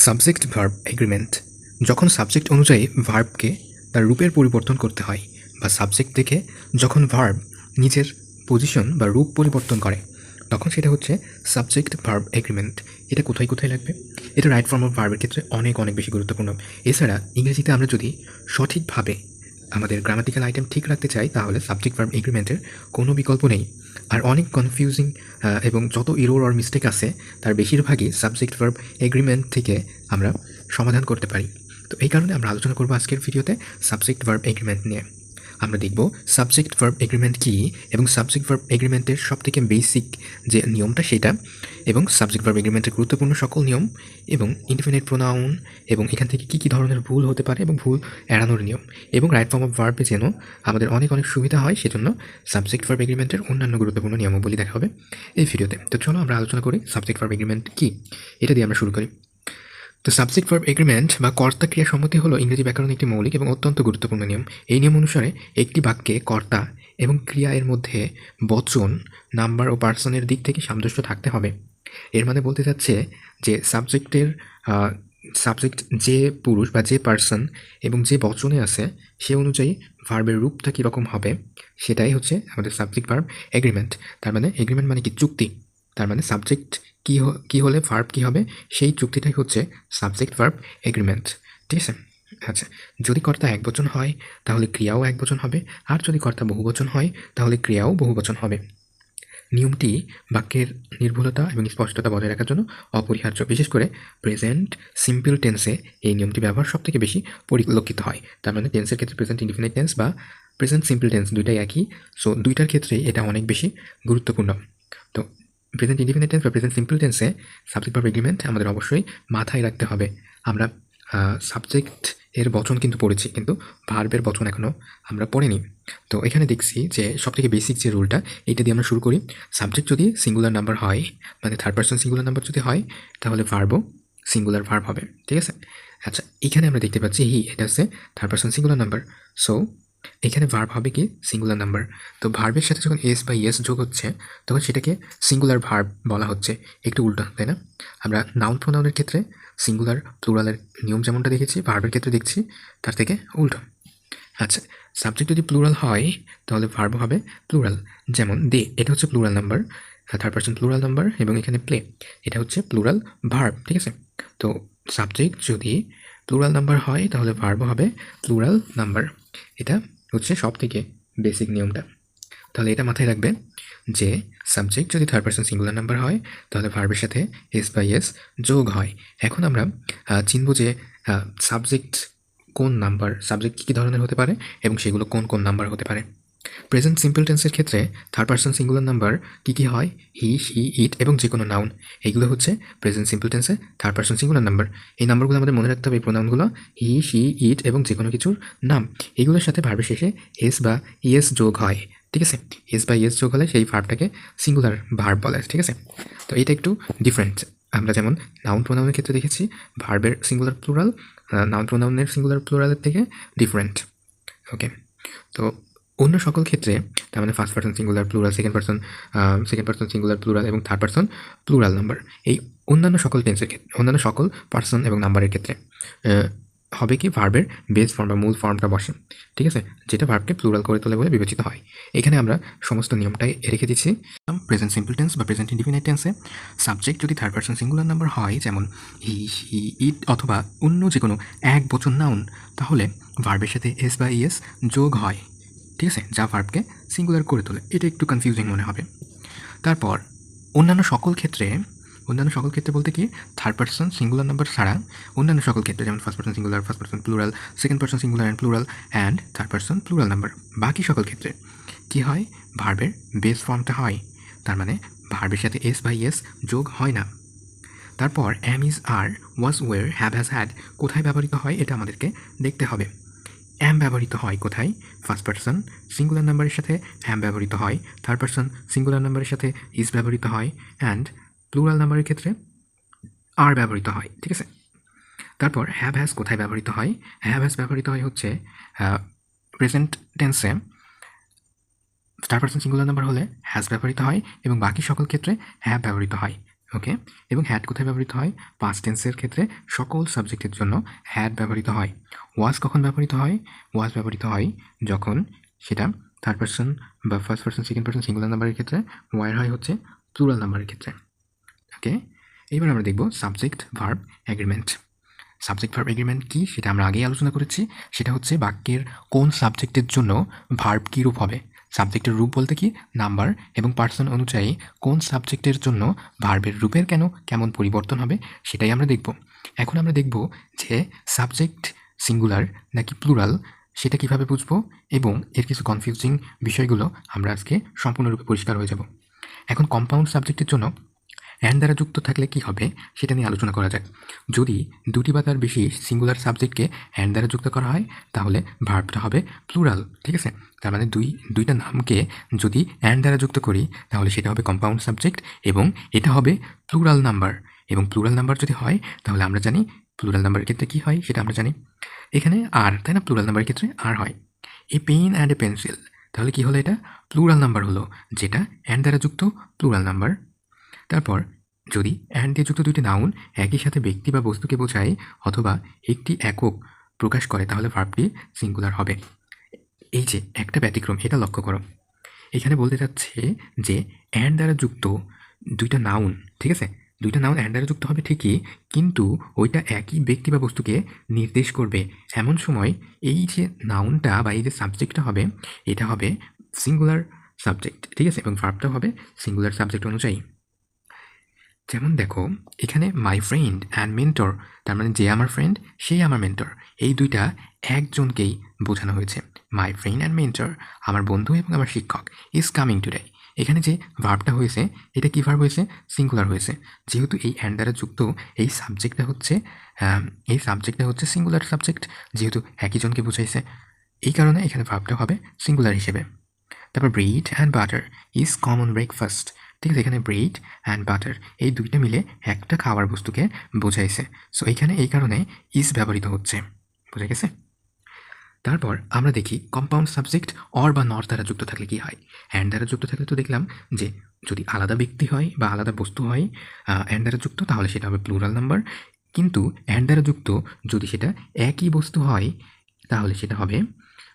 Subject verb agreement. যখন subject অনুযায়ী ভার্বকে তার রূপের পরিবর্তন করতে হয় বা সাবজেক্ট থেকে যখন ভার্ব নিজের পজিশন বা রূপ পরিবর্তন করে তখন সেটা হচ্ছে সাবজেক্ট ভার্ব এগ্রিমেন্ট। এটা কোথায় কোথায় লাগবে? এটা রাইট ফর্ম অফ ভার্বের ক্ষেত্রে অনেক অনেক বেশি গুরুত্বপূর্ণ। এছাড়া ইংরেজিতে আমরা যদি সঠিকভাবে আমাদের গ্রামাটিক্যাল আইটেম ঠিক রাখতে চাই তাহলে সাবজেক্ট ভার্ব এগ্রিমেন্টের কোনো বিকল্প নেই। আর অনেক কনফিউজিং এবং যত এরর আর মিস্টেক আছে তার বেশিরভাগই সাবজেক্ট ভার্ব এগ্রিমেন্ট থেকে আমরা সমাধান করতে পারি। তো এই কারণে আমরা আলোচনা করব আজকের ভিডিওতে সাবজেক্ট ভার্ব এগ্রিমেন্ট নিয়ে। আমরা দেখব সাবজেক্ট ভার্ব এগ্রিমেন্ট কী এবং সাবজেক্ট ভার্ব এগ্রিমেন্টের সবথেকে বেসিক যে নিয়মটা সেটা, এবং সাবজেক্ট ভার্ব এগ্রিমেন্টের গুরুত্বপূর্ণ সকল নিয়ম এবং ইনডিফিনিট প্রোনাউন এবং এখান থেকে কী কী ধরনের ভুল হতে পারে এবং ভুল এড়ানোর নিয়ম, এবং রাইট ফর্ম অফ ভার্বে যেন আমাদের অনেক অনেক সুবিধা হয় সেজন্য সাবজেক্ট ভার্ব এগ্রিমেন্টের অন্যান্য গুরুত্বপূর্ণ নিয়মাবলী দেখা হবে এই ভিডিওতে। তো চলো আমরা আলোচনা করি সাবজেক্ট ভার্ব এগ্রিমেন্ট কী, এটা দিয়ে আমরা শুরু করি। তো সাবজেক্ট ভার্ব এগ্রিমেন্ট বা কর্তা ক্রিয়া সম্মতি হলো ইংরেজি ব্যাকরণের একটি মৌলিক এবং অত্যন্ত গুরুত্বপূর্ণ নিয়ম। এই নিয়ম অনুসারে একটি বাক্যে কর্তা এবং ক্রিয়া এর মধ্যে বচন, নাম্বার ও পার্সনের দিক থেকে সামঞ্জস্য থাকতে হবে। এর মানে বলতে চাচ্ছে যে সাবজেক্ট যে পুরুষ বা যে পার্সন এবং যে বচনে আছে সে অনুযায়ী ভার্বের রূপটা কীরকম হবে সেটাই হচ্ছে আমাদের সাবজেক্ট ভার্ব এগ্রিমেন্ট। তার মানে এগ্রিমেন্ট মানে কি? চুক্তি। তার মানে সাবজেক্ট কী হলে ভার্ব কী হবে সেই চুক্তিটাই হচ্ছে সাবজেক্ট ভার্ব এগ্রিমেন্ট। ঠিক আছে? আচ্ছা, যদি কর্তা একবচন হয় তাহলে ক্রিয়াও একবচন হবে, আর যদি কর্তা বহুবচন হয় তাহলে ক্রিয়াও বহুবচন হবে। নিয়মটি বাক্যের নির্ভুলতা এবং স্পষ্টতা বজায় রাখার জন্য অপরিহার্য। বিশেষ করে প্রেজেন্ট সিম্পল টেন্সে এই নিয়মটি ব্যবহার সবথেকে বেশি পরিলক্ষিত হয়। তার মানে টেন্সের ক্ষেত্রে প্রেজেন্ট ইনডিফিনিট টেন্স বা প্রেজেন্ট সিম্পল টেন্স দুইটাই একই, সো দুইটার ক্ষেত্রেই এটা অনেক বেশি গুরুত্বপূর্ণ। তো প্রেজেন্ট ইনডিফিনিট টেন্স বা প্রেজেন্ট সিম্পল টেন্সে সাবজেক্ট ভার্ব এগ্রিমেন্ট আমাদের অবশ্যই মাথায় রাখতে হবে। আমরা সাবজেক্ট এর বচন কিন্তু পড়েছি, কিন্তু ভার্বের বচন এখনও আমরা পড়িনি। তো এখানে দেখছি যে সবথেকে বেসিক যে রুলটা এইটা দিয়ে আমরা শুরু করি। সাবজেক্ট যদি সিঙ্গুলার নাম্বার হয়, মানে থার্ড পার্সন সিঙ্গুলার নাম্বার যদি হয় তাহলে ভার্বও সিঙ্গুলার ভার্ব হবে। ঠিক আছে? আচ্ছা, এখানে আমরা দেখতে পাচ্ছি এটা হচ্ছে third person singular number, so এখানে ভার্ব হবে কি? Singular number. তো ভার্বের সাথে যখন এস বা ইয়েস যোগ হচ্ছে তখন সেটাকে সিঙ্গুলার ভার্ব বলা হচ্ছে। একটু উল্টো, তাই না? আমরা নাউন প্রোনাউনের ক্ষেত্রে সিঙ্গুলার প্লুরালের নিয়ম যেমনটা দেখেছি, ভার্বের ক্ষেত্রে দেখছি তার থেকে উল্টো। আচ্ছা, সাবজেক্ট যদি প্লুরাল হয় তাহলে ভার্ব হবে প্লুরাল। যেমন দে, এটা হচ্ছে plural number, third person plural number, এবং এখানে প্লে এটা হচ্ছে প্লুরাল ভার্ব। ঠিক আছে? তো সাবজেক্ট যদি প্লুরাল নাম্বার হয় তাহলে ভার্ব হবে প্লুরাল নাম্বার। এটা হচ্ছে সব থেকে বেসিক নিয়মটা। তাহলে এটা মাথায় রাখবে যে সাবজেক্ট যদি থার্ড পার্সন সিঙ্গুলার নাম্বার হয় তাহলে ভার্বের সাথে এস বাই এস যোগ হয়। এখন আমরা চিনব যে সাবজেক্ট কোন নাম্বার, সাবজেক্ট কী ধরনের হতে পারে এবং সেগুলো কোন কোন নাম্বার হতে পারে। প্রেজেন্ট সিম্পল টেন্সের ক্ষেত্রে থার্ড পার্সন সিঙ্গুলার নাম্বার কী হয়? হি, শি, ইট এবং যে কোনো নাউন, এইগুলো হচ্ছে প্রেজেন্ট সিম্পল টেন্সে থার্ড পার্সন সিঙ্গুলার নাম্বার। এই নাম্বারগুলো আমাদের মনে রাখতে হবে। এই প্রোনাউনগুলো হি, শি, ইট এবং যে কোনো কিছুর নাম, এগুলোর সাথে ভার্বের শেষে এস বা ইএস যোগ হয়। ঠিক আছে? এস বা ইএস যোগ হলে সেই ভার্বটাকে সিঙ্গুলার ভার্ব বলে। ঠিক আছে? তো এটা একটু ডিফারেন্ট। আমরা যেমন নাউন প্রোনাউনের ক্ষেত্রে দেখেছি ভার্বের সিঙ্গুলার প্লুরাল নাউন প্রোনাউনের সিঙ্গুলার প্লুরালের থেকে ডিফারেন্ট। ওকে, তো অন্য সকল ক্ষেত্রে তার মানে first person singular plural, second person singular plural এবং থার্ড পার্সন প্লুরাল নাম্বার, এই অন্যান্য সকল টেন্সের ক্ষেত্রে, অন্যান্য সকল পার্সন এবং নাম্বারের ক্ষেত্রে হবে কি? ভার্বের বেস ফর্ম বা মূল ফর্মটা বসে। ঠিক আছে? যেটা ভার্বকে প্লুরাল করে তোলে বলে বিবেচিত হয়। এখানে আমরা সমস্ত নিয়মটাই রেখে দিচ্ছি। প্রেজেন্ট সিম্পল টেন্স বা প্রেজেন্ট ইনডিফিনিট টেন্সে সাবজেক্ট যদি থার্ড পার্সন সিঙ্গুলার নাম্বার হয়, যেমন হি, শি, ইট অথবা অন্য যে কোনো এক বচন নাউন, তাহলে ভার্বের সাথে এস বা ইএস যোগ হয়। ঠিক আছে? যা ভার্বকে সিঙ্গুলার করে তোলে। এটা একটু কনফিউজিং মনে হবে। তারপর অন্যান্য সকল ক্ষেত্রে বলতে কি? থার্ড পার্সন সিঙ্গুলার নাম্বার ছাড়া অন্যান্য সকল ক্ষেত্রে, যেমন first person singular, first person plural, second person singular and third person plural number, বাকি সকল ক্ষেত্রে কী হয়? ভার্বের বেস ফর্মটা হয়। তার মানে ভার্বের সাথে এস বা ইএস যোগ হয় না। তারপর am, is, are, was, were, have, has, had কোথায় ব্যবহৃত হয় এটা আমাদেরকে দেখতে হবে। অ্যাম ব্যবহৃত হয় কোথায়? ফার্স্ট পার্সন সিঙ্গুলার নাম্বারের সাথে অ্যাম ব্যবহৃত হয়, থার্ড পার্সন সিঙ্গুলার নাম্বারের সাথে ইজ ব্যবহৃত হয়, অ্যান্ড প্লুরাল নাম্বারের ক্ষেত্রে আর ব্যবহৃত হয়। ঠিক আছে? তারপর হ্যাভ হ্যাজ কোথায় ব্যবহৃত হয়? হ্যাভ হ্যাজ ব্যবহৃত হয় হচ্ছে প্রেজেন্ট টেন্সে থার্ড পার্সন সিঙ্গুলার নাম্বার হলে হ্যাজ ব্যবহৃত হয় এবং বাকি সকল ক্ষেত্রে হ্যাভ ব্যবহৃত হয়। ওকে, এবং হ্যাড কোথায় ব্যবহৃত হয়? পাস্ট টেন্সের ক্ষেত্রে সকল সাবজেক্টের জন্য হ্যাড ব্যবহৃত হয়। ওয়াজ কখন ব্যবহৃত হয়? ওয়াজ ব্যবহৃত হয় যখন সেটা থার্ড পার্সন বা first person second person singular নাম্বারের ক্ষেত্রে, ওয়ার হয় হচ্ছে প্লুরাল নাম্বারের ক্ষেত্রে। ওকে, এবার আমরা দেখব subject verb agreement. Subject verb agreement কী সেটা আমরা আগেই আলোচনা করেছি। সেটা হচ্ছে বাক্যের কোন সাবজেক্টের জন্য ভার্ব কী রূপ হবে। সাবজেক্টের রূপ বলতে কি, নাম্বার এবং পার্সন অনুযায়ী কোন সাবজেক্টের জন্য ভার্বের রূপের কেমন পরিবর্তন হবে সেটাই আমরা দেখব। এখন আমরা দেখব যে সাবজেক্ট সিঙ্গুলার নাকি প্লুরাল সেটা কিভাবে বুঝবো, এবং এর কিছু কনফিউজিং বিষয়গুলো আমরা আজকে সম্পূর্ণরূপে পরিষ্কার হয়ে যাব। এখন কম্পাউন্ড সাবজেক্টের জন্য অ্যান্ড দ্বারা যুক্ত থাকলে কি হবে সেটা নিয়ে আলোচনা করা যাক। যদি দুটি বা তার বেশি সিঙ্গুলার সাবজেক্টকে অ্যান্ড দ্বারা যুক্ত করা হয় তাহলে ভার্বটা হবে প্লুরাল, ঠিক আছে। তার মানে দুইটা নামকে যদি অ্যান্ড দ্বারা যুক্ত করি তাহলে সেটা হবে কম্পাউন্ড সাবজেক্ট এবং এটা হবে প্লুরাল নাম্বার। এবং প্লুরাল নাম্বার যদি হয় তাহলে আমরা জানি প্লুরাল নাম্বারের ক্ষেত্রে কী হয় সেটা আমরা জানি। এখানে আর, তাই না, প্লুরাল নাম্বারের ক্ষেত্রে আর হয়। A pen and a pencil, তাহলে কি হলো, এটা প্লুরাল নাম্বার হলো, যেটা অ্যান্ড দ্বারা যুক্ত প্লুরাল নাম্বার। তারপর যদি অ্যান্ড দিয়ে যুক্ত দুইটি নাউন একই সাথে ব্যক্তি বা বস্তুকে বোঝায় অথবা একটি একক প্রকাশ করে তাহলে ভার্বটি সিঙ্গুলার হবে। এই যে একটা ব্যতিক্রম, এটা লক্ষ্য করো। এখানে বলতে চাচ্ছে যে অ্যান্ড দ্বারা যুক্ত দুইটা নাউন, ঠিক আছে, দুইটা নাউন অ্যান্ড দ্বারা যুক্ত হবে ঠিকই, কিন্তু ওইটা একই ব্যক্তি বা বস্তুকে নির্দেশ করবে। এমন সময় এই যে নাউনটা বা এই যে সাবজেক্টটা হবে এটা হবে সিঙ্গুলার সাবজেক্ট, ঠিক আছে, এবং ভার্বটা হবে সিঙ্গুলার সাবজেক্ট অনুযায়ী। যেমন দেখো এখানে মাই ফ্রেন্ড অ্যান্ড মেন্টর, তার মানে যে আমার ফ্রেন্ড সেই আমার মেন্টর, এই দুইটা একজনকেই বোঝানো হয়েছে। মাই ফ্রেন্ড অ্যান্ড মেন্টর, আমার বন্ধু এবং আমার শিক্ষক, ইজ কামিং টুডে। এখানে যে ভার্বটা হয়েছে এটা কি ভার্ব হয়েছে? সিঙ্গুলার হয়েছে। যেহেতু এই অ্যান্ড দ্বারা যুক্ত এই সাবজেক্টটা হচ্ছে সিঙ্গুলার সাবজেক্ট, যেহেতু একই জনকে বুঝাইছে, এই কারণে এখানে ভার্বটা হবে সিঙ্গুলার হিসেবে। তারপর bread and butter is common breakfast, ঠিক আছে, এখানে ব্রেড অ্যান্ড বাটার এই দুইটা মিলে একটা খাওয়ার বস্তুকে বোঝাইছে। সো এইখানে এই কারণে ইজ ব্যবহৃত হচ্ছে, বুঝা গেছে। তারপর আমরা দেখি কম্পাউন্ড সাবজেক্ট অর বা নর দ্বারা যুক্ত থাকলে কি হয়। অ্যান্ড দ্বারা যুক্ত থাকলে তো দেখলাম যে যদি আলাদা ব্যক্তি হয় বা আলাদা বস্তু হয় অ্যান্ড দ্বারা যুক্ত তাহলে সেটা হবে প্লুরাল নাম্বার, কিন্তু অ্যান্ড দ্বারা যুক্ত যদি সেটা একই বস্তু হয় তাহলে সেটা হবে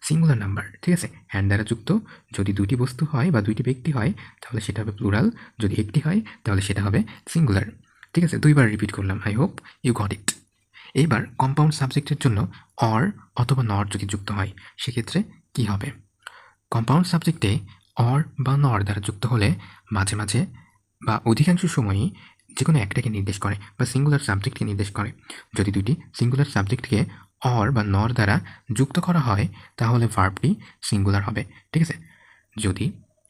সিঙ্গুলার নাম্বার, ঠিক আছে। অ্যান্ড দ্বারা যুক্ত যদি দুইটি বস্তু হয় বা দুইটি ব্যক্তি হয় তাহলে সেটা হবে প্লুরাল, যদি একটি হয় তাহলে সেটা হবে সিঙ্গুলার, ঠিক আছে। দুইবার রিপিট করলাম, I hope you got it. এইবার কম্পাউন্ড সাবজেক্টের জন্য অর অথবা নর যদি যুক্ত হয় সেক্ষেত্রে কি হবে? কম্পাউন্ড সাবজেক্টে অর বা নর দ্বারা যুক্ত হলে মাঝে মাঝে বা অধিকাংশ সময়ই যে কোনো একটাকে নির্দেশ করে বা সিঙ্গুলার সাবজেক্টকে নির্দেশ করে। যদি দুইটি সিঙ্গুলার সাবজেক্টকে অর বা নর দ্বারা যুক্ত করা হয় তাহলে ভার্বটি সিঙ্গুলার হবে, ঠিক আছে। যদি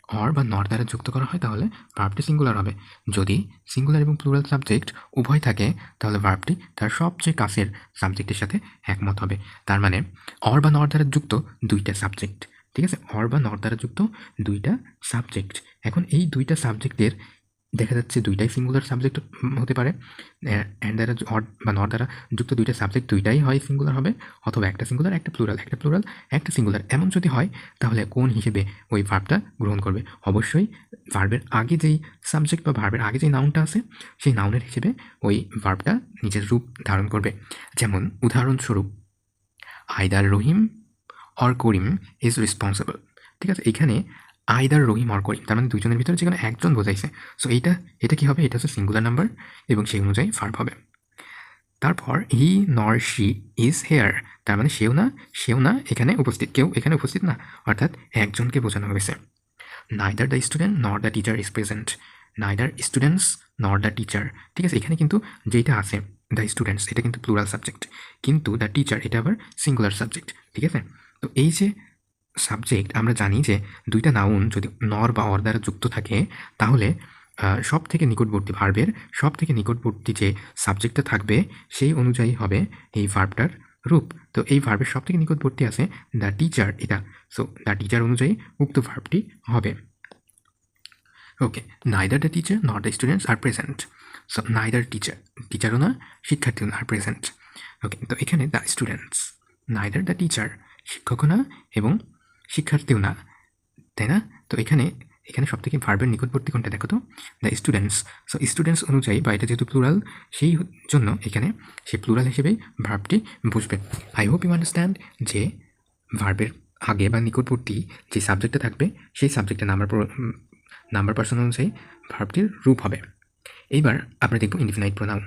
অর বা নর দ্বারা যুক্ত করা হয় তাহলে ভার্বটি সিঙ্গুলার হবে। যদি সিঙ্গুলার এবং প্লুরাল সাবজেক্ট উভয় থাকে তাহলে ভার্বটি তার সবচেয়ে কাছের সাবজেক্টের সাথে একমত হবে। তার মানে অর বা নর দ্বারা যুক্ত দুইটা সাবজেক্ট, ঠিক আছে, অর বা নর দ্বারা যুক্ত দুইটা সাবজেক্ট। এখন এই দুইটা সাবজেক্টের দেখা যাচ্ছে দুইটাই সিঙ্গুলার সাবজেক্ট হতে পারে। অ্যান্ড দ্বারা অর বা নর দ্বারা যুক্ত দুইটা সাবজেক্ট দুইটাই হয় সিঙ্গুলার হবে, অথবা একটা সিঙ্গুলার একটা প্লুরাল, একটা প্লুরাল একটা সিঙ্গুলার। এমন যদি হয় তাহলে কোন হিসেবে ওই ভার্বটা গ্রহণ করবে? অবশ্যই ভার্বের আগে যেই সাবজেক্ট বা ভার্বের আগে যেই নাউনটা আছে সেই নাউনের হিসেবে ওই ভার্বটা নিজের রূপ ধারণ করবে। যেমন উদাহরণস্বরূপ, either Rahim or Karim is responsible, ঠিক আছে। এখানে আইদার রহিম অর করিম তার মানে দুইজনের ভিতরে যে কোনো একজন বোঝাইছে। সো এটা কি হবে? এটা হচ্ছে সিঙ্গুলার নাম্বার এবং সেই অনুযায়ী ভার্ব হবে। তারপর হি নর শি ইজ হেয়ার, তার মানে সেও না এখানে উপস্থিত, কেউ এখানে উপস্থিত না, অর্থাৎ একজনকে বোঝানো হয়েছে। নাইদার দ্য স্টুডেন্ট নর the teacher is present, neither students নর দ্য টিচার, ঠিক আছে। এখানে কিন্তু যেটা আছে দ্য স্টুডেন্টস এটা কিন্তু প্লুরাল সাবজেক্ট, কিন্তু দ্য টিচার এটা আবার সিঙ্গুলার সাবজেক্ট, ঠিক আছে। তো এই যে সাবজেক্ট আমরা জানি যে দুইটা নাউন যদি নর বা অর দ্বারা যুক্ত থাকে তাহলে সব থেকে নিকটবর্তী ভার্বের সব থেকে নিকটবর্তী যে সাবজেক্টটা থাকবে সেই অনুযায়ী হবে এই ভার্বটার রূপ। তো এই ভার্বের সব থেকে নিকটবর্তী আছে দ্য টিচার, এটা, সো দ্য টিচার অনুযায়ী উক্ত ভার্বটি হবে। Okay, neither the teacher nor the students are present, so neither টিচারও না শিক্ষার্থীও না, আর প্রেজেন্ট। ওকে, তো এখানে the students, neither the teacher শিক্ষকও না এবং শিক্ষার্থীও না, তাই না। তো এখানে এখানে সবথেকে ভার্বের নিকটবর্তী কোনটা দেখো তো, দ্য স্টুডেন্টস। সো স্টুডেন্টস অনুযায়ী বা এটা যেহেতু প্লুরাল, সেই জন্য এখানে সেই প্লুরাল হিসেবেই ভার্বটি বসবে। আই হোপ ইউ আন্ডারস্ট্যান্ড যে ভার্বের আগে বা নিকটবর্তী যে সাবজেক্টটা থাকবে সেই সাবজেক্টের নাম্বার পার্সন অনুযায়ী ভার্বটির রূপ হবে। এইবার আমরা দেখব ইনডিফিনাইট প্রোনাউন।